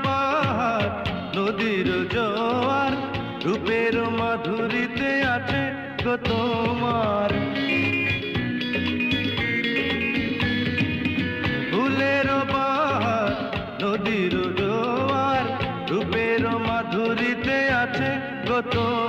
বাহার নদীর জোয়ার রূপের মাধুরীতে আছে গো তোমার। ফুলের বাহার নদীর জোয়ার রূপের মাধুরীতে আছে গো তোমার।